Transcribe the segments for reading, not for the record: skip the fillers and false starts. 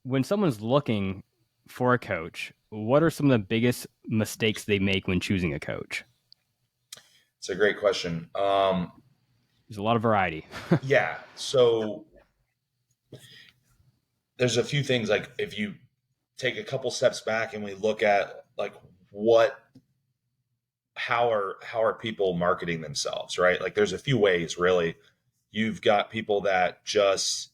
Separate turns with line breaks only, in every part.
when someone's looking for a coach, what are some of the biggest mistakes they make when choosing a coach?
It's a great question.
There's a lot of variety.
Yeah. So there's a few things, like if you take a couple steps back and we look at like what how are people marketing themselves, right? Like there's a few ways really. You've got people that just,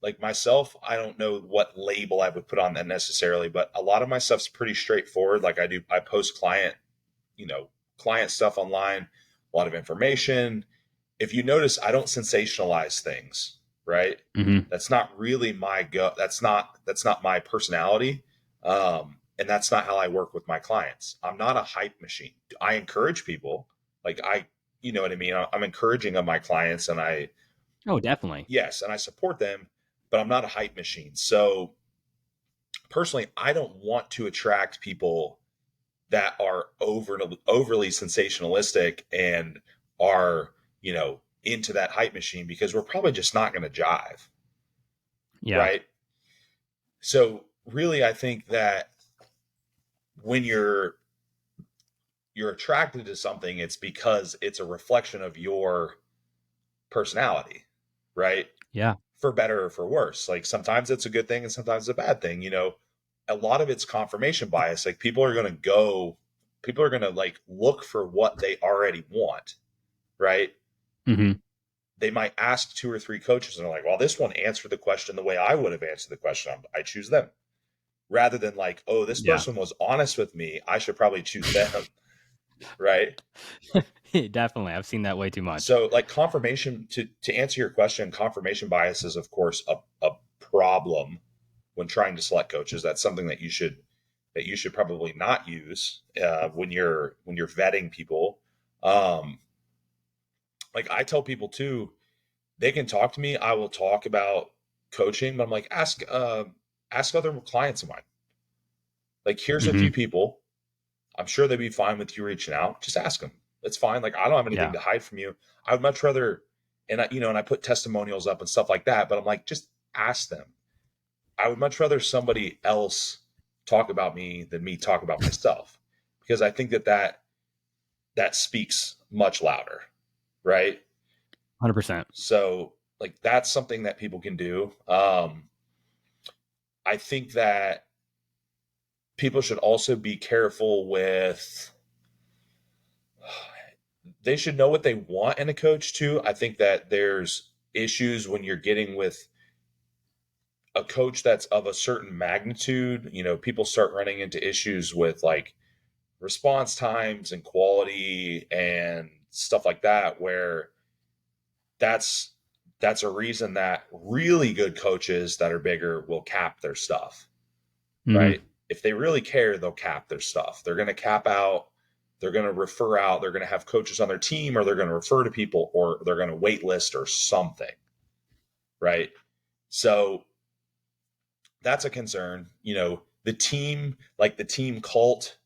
like myself, I don't know what label I would put on that necessarily, but a lot of my stuff's pretty straightforward. Like I post you know, client stuff online, a lot of information. If you notice, I don't sensationalize things, right?
Mm-hmm.
That's not really my go. That's not my personality, and that's not how I work with my clients. I'm not a hype machine. I encourage people, like you know what I mean. I'm encouraging of my clients, and
Oh, definitely.
yes, and I support them, but I'm not a hype machine. So personally, I don't want to attract people that are overly sensationalistic and are, into that hype machine, because we're probably just not going to jive,
Yeah.
right? So really, I think that when you're attracted to something, it's because it's a reflection of your personality, right?
Yeah.
For better or for worse. Like sometimes it's a good thing and sometimes it's a bad thing. A lot of it's confirmation bias. Like people are going to like look for what they already want, right?
Mm-hmm.
They might ask two or three coaches and they're like, well, this one answered the question the way I would have answered the question. I choose them, rather than like, oh, this
Yeah.
person was honest with me, I should probably choose them, right?
Definitely. I've seen that way too much.
So like confirmation, to answer your question, confirmation bias is of course a problem when trying to select coaches. That's something that you should probably not use when you're vetting people. Um, like I tell people too, they can talk to me. I will talk about coaching, but I'm like, ask other clients of mine. Like, here's a few
Mm-hmm.
people. I'm sure they'd be fine with you reaching out. Just ask them. It's fine. Like, I don't have anything
Yeah.
to hide from you. I would much rather, and I put testimonials up and stuff like that. But I'm like, just ask them. I would much rather somebody else talk about me than me talk about myself, because I think that speaks much louder, right?
100%.
So like that's something that people can do. I think that people should also be careful with, they should know what they want in a coach too. I think that there's issues when you're getting with a coach that's of a certain magnitude. People start running into issues with like response times and quality and stuff like that, where that's that's a reason that really good coaches that are bigger will cap their stuff,
Mm-hmm.
right? If they really care, they'll cap their stuff. They're going to cap out, they're going to refer out, they're going to have coaches on their team, or they're going to refer to people, or they're going to wait list or something, right? So that's a concern. The team cult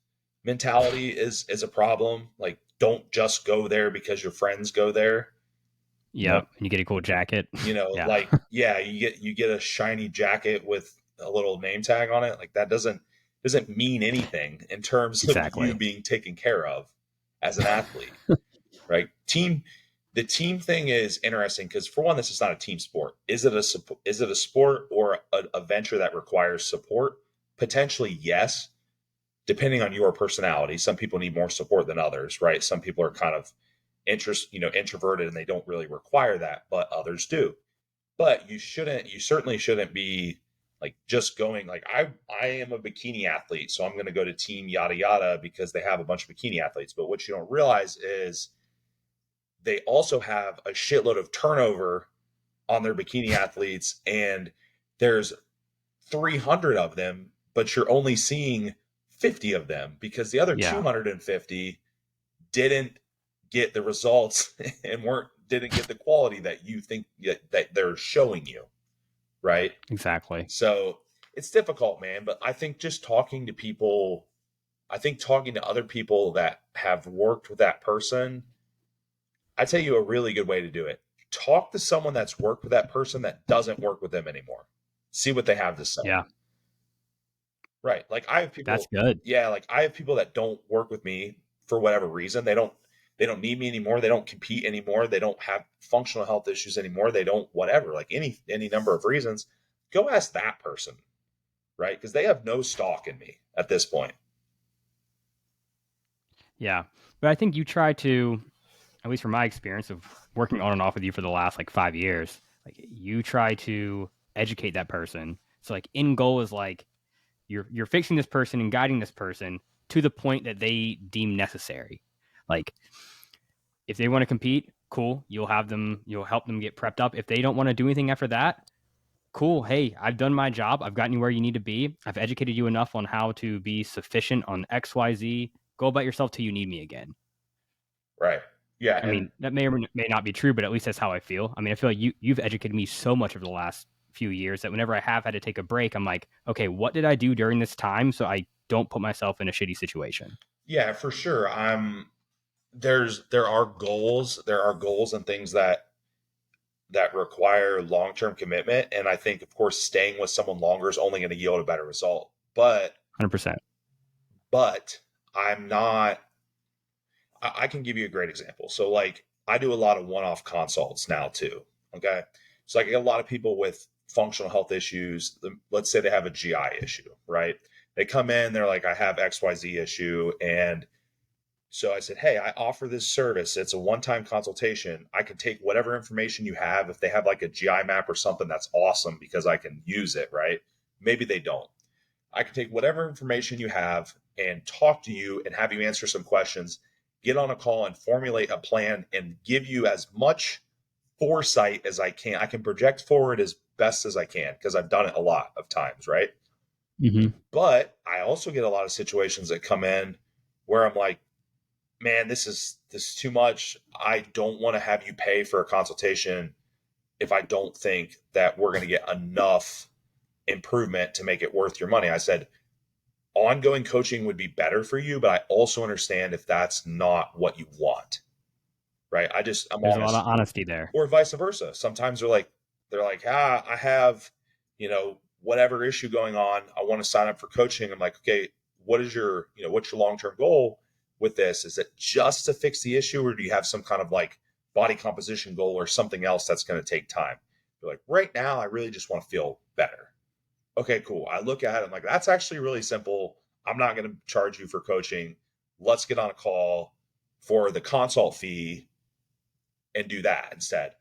mentality is a problem. Like, don't just go there because your friends go there. You know,
Yep. And you get a cool jacket. Yeah.
like, yeah, you get a shiny jacket with a little name tag on it. Like that doesn't mean anything in terms of you
Exactly.
being taken care of as an athlete, right? The team thing is interesting because, for one, this is not a team sport. Is it a sport or a venture that requires support? Potentially, yes, depending on your personality. Some people need more support than others, right? Some people are kind of introverted and they don't really require that, but others do. But you certainly shouldn't be like just going like, I am a bikini athlete, so I'm going to go to team yada yada because they have a bunch of bikini athletes. But what you don't realize is they also have a shitload of turnover on their bikini athletes, and there's 300 of them, but you're only seeing 50 of them because the other
Yeah.
250 didn't get the results and didn't get the quality that you think that they're showing you, right?
Exactly.
So it's difficult, man. But I think just talking to people, I think talking to other people that have worked with that person, I tell you a really good way to do it. Talk to someone that's worked with that person that doesn't work with them anymore. see what they have to say.
Yeah,
Right. Like I have
that's
people,
good.
yeah, like I have people that don't work with me for whatever reason. They don't need me anymore. They don't compete anymore. They don't have functional health issues anymore. They don't whatever, like any number of reasons. Go ask that person, right? Because they have no stock in me at this point.
Yeah, but I think you try to, at least from my experience of working on and off with you for the last like 5 years, like you try to educate that person. So like end goal is like you're fixing this person and guiding this person to the point that they deem necessary. Like if they want to compete, cool, you'll help them get prepped up. If they don't want to do anything after that, cool. Hey, I've done my job. I've gotten you where you need to be. I've educated you enough on how to be sufficient on XYZ. Go about yourself till you need me again.
Right. Yeah.
I
And
mean, that may or may not be true, but at least that's how I feel. I mean, I feel like you've educated me so much over the last few years that whenever I have had to take a break, I'm like, okay, what did I do during this time so I don't put myself in a shitty situation?
yeah, for sure. There are goals and things that require long-term commitment. And I think, of course, staying with someone longer is only going to yield a better result. But
100%.
but I'm not. I can give you a great example. So, like, I do a lot of one-off consults now too. Okay, so I get a lot of people with functional health issues. Let's say they have a GI issue, right? They come in, they're like, I have XYZ issue, and so I said, hey, I offer this service. It's a one-time consultation. I can take whatever information you have. If they have like a GI map or something, that's awesome because I can use it, right? Maybe they don't. I can take whatever information you have and talk to you and have you answer some questions, get on a call and formulate a plan and give you as much foresight as I can. I can project forward as best as I can because I've done it a lot of times, right?
Mm-hmm.
But I also get a lot of situations that come in where I'm like, man, this is too much. I don't want to have you pay for a consultation if I don't think that we're going to get enough improvement to make it worth your money. I said, ongoing coaching would be better for you, but I also understand if that's not what you want, right? I'm
There's a lot of
honest.
honesty there.
Or vice versa. Sometimes they're like, I have, whatever issue going on. I want to sign up for coaching. I'm like, okay, what's your long-term goal with this? Is it just to fix the issue, or do you have some kind of like body composition goal or something else that's going to take time? They're like, right now, I really just want to feel better. Okay, cool. I look at it, I'm like, that's actually really simple. I'm not going to charge you for coaching. Let's get on a call for the consult fee and do that instead.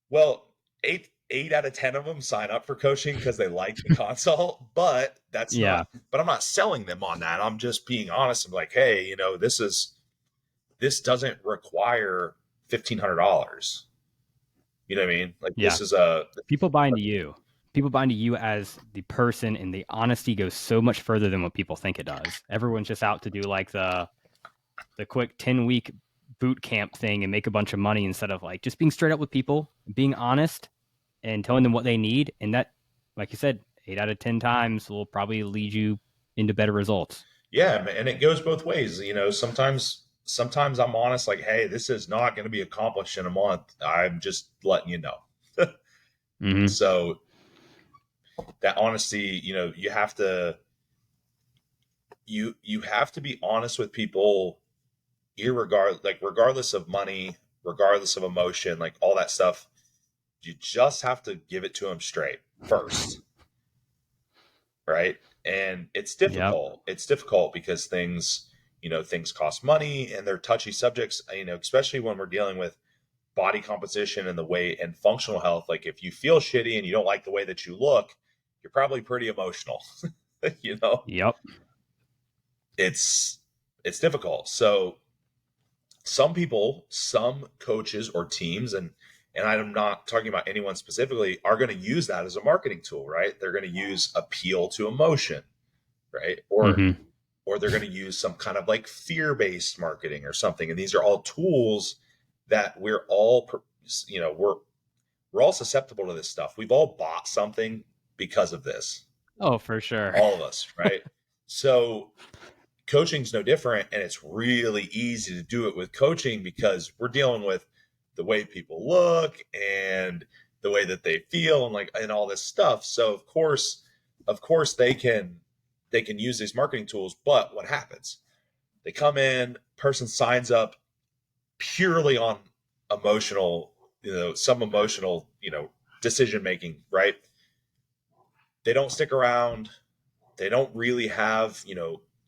Well, eight out of 10 of them sign up for coaching because they like the consult, but that's
Yeah.
not, but I'm not selling them on that. I'm just being honest. I'm like, hey, this doesn't require $1,500. You know what I mean? Like
Yeah.
this is a,
People buy into you. People buy into you as the person, and the honesty goes so much further than what people think it does. Everyone's just out to do like the quick 10-week boot camp thing and make a bunch of money instead of like just being straight up with people, being honest and telling them what they need. And that, like you said, 8 out of 10 times will probably lead you into better results.
yeah. And it goes both ways. Sometimes I'm honest, like, hey, this is not going to be accomplished in a month. I'm just letting you know.
Mm-hmm.
So that honesty, you have to be honest with people, regardless of money, regardless of emotion, like all that stuff. You just have to give it to them straight first, right? And it's
Yep.
difficult. It's difficult because things cost money and they're touchy subjects, especially when we're dealing with body composition and the way and functional health. Like if you feel shitty and you don't like the way that you look, you're probably pretty emotional. you know,
Yep.
it's it's difficult. So some coaches or teams, and I'm not talking about anyone specifically, are going to use that as a marketing tool, right? They're going to use appeal to emotion, right? Or
Mm-hmm.
or they're going to use some kind of like fear-based marketing or something. And these are all tools that we're all susceptible to this stuff. We've all bought something because of this,
Oh, for sure.
all of us, right? So coaching's no different, and it's really easy to do it with coaching because we're dealing with the way people look and the way that they feel and like and all this stuff. So of course they can use these marketing tools, but what happens? They come in, person signs up purely on emotional, some emotional, decision making, right? They don't stick around. They don't really have,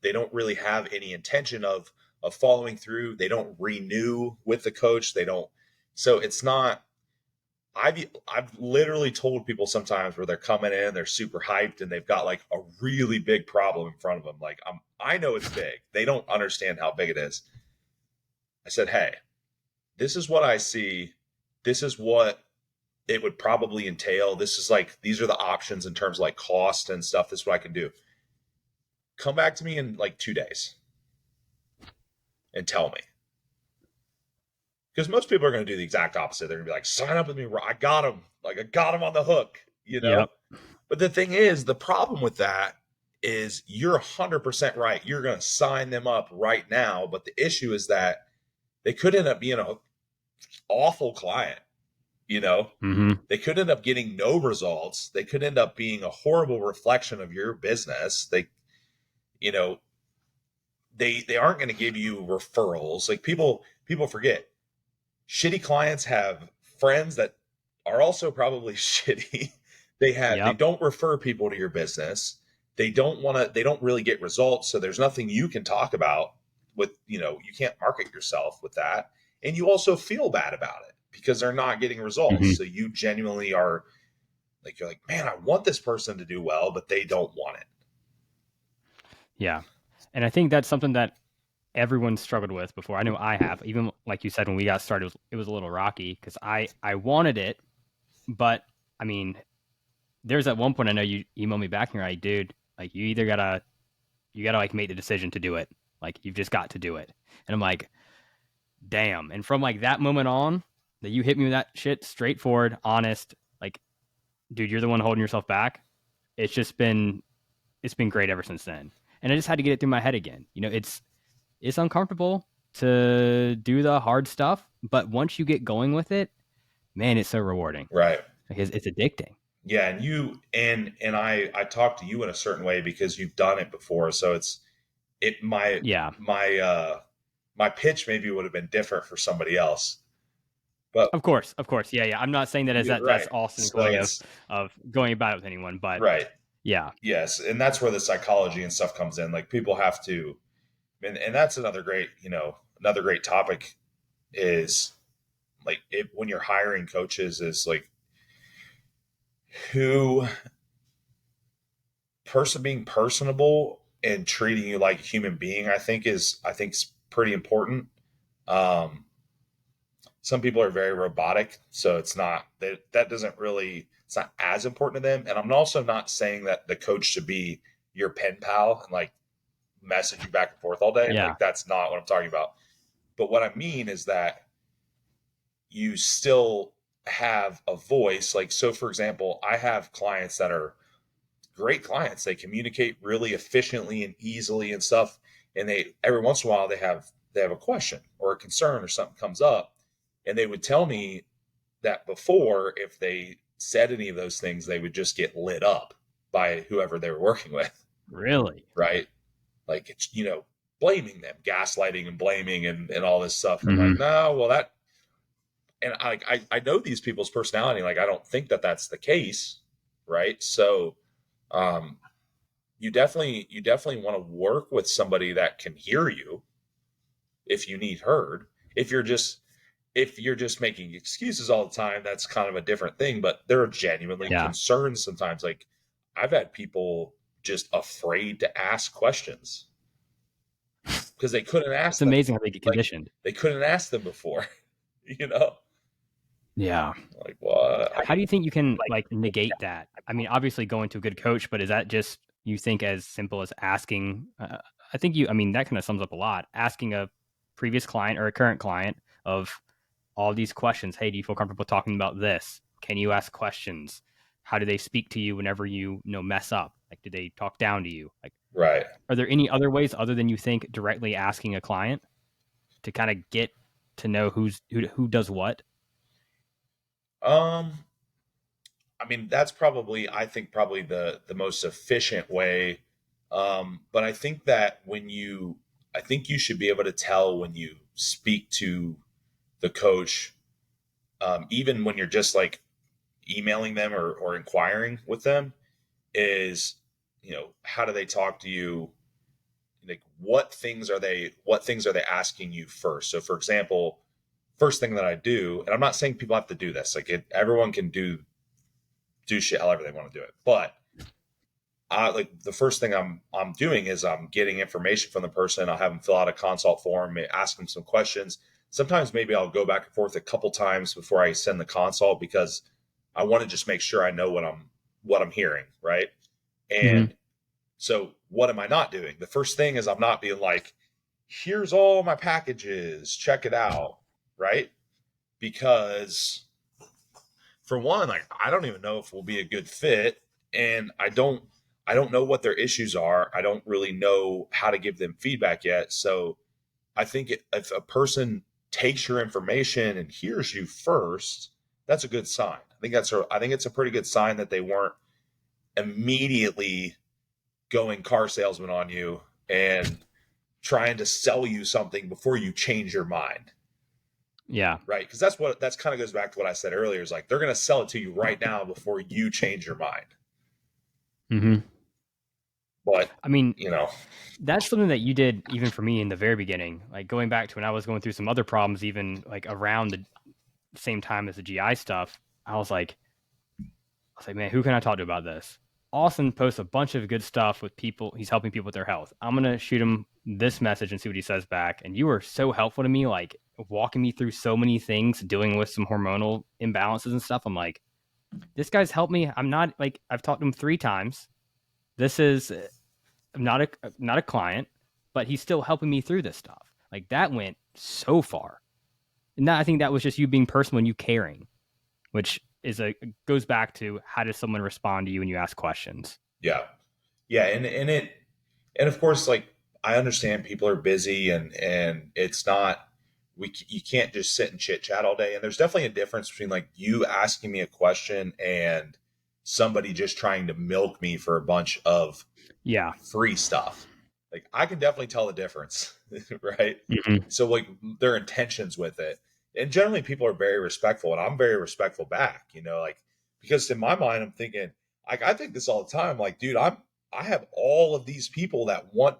they don't really have any intention of following through. They don't renew with the coach. They don't. So it's not. I've literally told people sometimes where they're coming in, they're super hyped, and they've got like a really big problem in front of them. Like I know it's big. They don't understand how big it is. I said, hey, this is what I see. This is what it would probably entail. This is like, these are the options in terms of like cost and stuff. This is what I can do. Come back to me in like 2 days and tell me. Because most people are going to do the exact opposite. They're going to be like, sign up with me. I got him. Like, I got him on the hook,
Yep.
But the thing is, the problem with that is you're 100% right. You're going to sign them up right now. But the issue is that they could end up being an awful client.
Mm-hmm.
They could end up getting no results. They could end up being a horrible reflection of your business. You know, they aren't going to give you referrals. Like people forget, shitty clients have friends that are also probably shitty. They
Yep.
don't refer people to your business. They don't really get results. So there's nothing you can talk about with, you can't market yourself with that. And you also feel bad about it because they're not getting
Mm-hmm.
results. So you genuinely are like, you're like, man, I want this person to do well, but they don't want it.
Yeah. And I think that's something that everyone struggled with before. I know I have. Even like you said, when we got started, it was a little rocky because I wanted it, but I mean, there's at one point I know you emailed me back and you're like, dude, like you gotta like make the decision to do it. Like you've just got to do it. And I'm like, damn. And from like that moment on, that you hit me with that shit, straightforward, honest, like, dude, you're the one holding yourself back. It's just been it's been great ever since then. And I just had to get it through my head again. It's uncomfortable to do the hard stuff, but once you get going with it, man, it's so rewarding.
Right.
Because it's addicting.
Yeah. And I talk to you in a certain way because you've done it before. So it,
Yeah.
my pitch maybe would have been different for somebody else, but
Of course. Of course. Yeah, yeah. I'm not saying that as that's
right.
Austin's
So
way
it's
of going about it with anyone, but
right.
yeah.
Yes. And that's where the psychology and stuff comes in. Like people have to, and that's another great, another great topic is like when you're hiring coaches is like who being personable and treating you like a human being, I think is pretty important. Um, some people are very robotic, so that doesn't really, it's not as important to them. And I'm also not saying that the coach should be your pen pal and like message you back and forth all day.
Yeah.
Like that's not what I'm talking about. But what I mean is that you still have a voice. Like, so for example, I have clients that are great clients. They communicate really efficiently and easily and stuff. And they, every once in a while, they have a question or a concern or something comes up. And they would tell me that before, if they said any of those things, they would just get lit up by whoever they were working with.
Really?
Right. Like it's, blaming them, gaslighting and blaming and all this stuff. I'm like,
Mm-hmm.
no, well that, and I know these people's personality. Like, I don't think that that's the case. Right. So, um, you definitely want to work with somebody that can hear you if you need heard. If you're just, if you're just making excuses all the time, that's kind of a different thing. But there are genuinely
Yeah.
concerns sometimes. Like I've had people just afraid to ask questions because they couldn't
It's
ask them.
amazing how they get
Like
conditioned.
they couldn't ask them before, you know?
Yeah.
Like what?
How do you think you can like negate that? I mean, obviously going to a good coach, but is that just you think as simple as asking? I think I mean, that kind of sums up a lot. Asking a previous client or a current client of all these questions. Hey, do you feel comfortable talking about this? Can you ask questions? How do they speak to you whenever you mess up? Like, do they talk down to you? Like,
Right.
are there any other ways other than you think directly asking a client to kind of get to know who does what?
Um, I mean, that's probably, I think, probably the most efficient way. But I think that I think you should be able to tell when you speak to the coach, even when you're just like emailing them or inquiring with them, is, how do they talk to you? Like, what things are they asking you first? So, for example, first thing that I do, and I'm not saying people have to do this, like everyone can do shit however they want to do it, but like the first thing I'm doing is I'm getting information from the person. I'll have them fill out a consult form, ask them some questions. Sometimes maybe I'll go back and forth a couple times before I send the consult, because I want to just make sure I know what I'm hearing, right?
Mm-hmm.
And so what am I not doing? The first thing is I'm not being like, here's all my packages, check it out, right? Because for one, like I don't even know if we'll be a good fit, and I don't know what their issues are. I don't really know how to give them feedback yet. So I think if a person takes your information and hears you first, that's a good sign. I think it's a pretty good sign that they weren't immediately going car salesman on you and trying to sell you something before you change your mind.
Yeah.
Right? Because that's kind of goes back to what I said earlier. Is like they're going to sell it to you right now before you change your mind.
Mm-hmm.
But
I mean,
you know,
that's something that you did even for me in the very beginning. Like going back to when I was going through some other problems, even like around the same time as the GI stuff, I was like, man, who can I talk to about this? Austin posts a bunch of good stuff with people. He's helping people with their health. I'm gonna shoot him this message and see what he says back. And you were so helpful to me, like walking me through so many things, dealing with some hormonal imbalances and stuff. I'm like, this guy's helped me. I'm not like I've talked to him 3 times. This is not a client, but he's still helping me through this stuff. Like that went so far. And that, I think that was just you being personal and you caring, which is a goes back to how does someone respond to you when you ask questions.
yeah, yeah, and of course, like I understand people are busy, and it's not you can't just sit and chit chat all day. And there's definitely a difference between like you asking me a question and somebody just trying to milk me for a bunch of
Yeah.
free stuff. Like I can definitely tell the difference, right?
Mm-hmm.
So like their intentions with it. And generally people are very respectful, and I'm very respectful back, like because in my mind I'm thinking, like I think this all the time, like dude, I have all of these people that want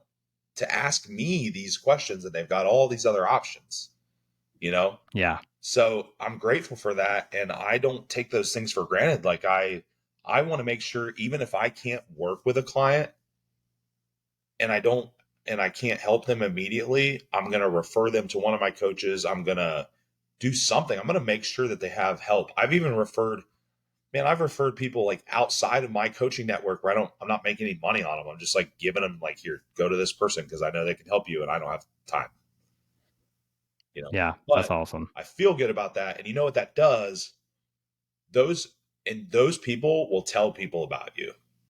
to ask me these questions, and they've got all these other options, you know?
Yeah.
So I'm grateful for that, and I don't take those things for granted. Like I want to make sure, even if I can't work with a client, and I don't and I can't help them immediately, I'm going to refer them to one of my coaches. I'm going to do something. I'm going to make sure that they have help. I've referred people like outside of my coaching network where I'm not making any money on them. I'm just like giving them like, here, go to this person because I know they can help you and I don't have time.
Yeah. That's
But
awesome.
I feel good about that. And what that does? Those people will tell people about you.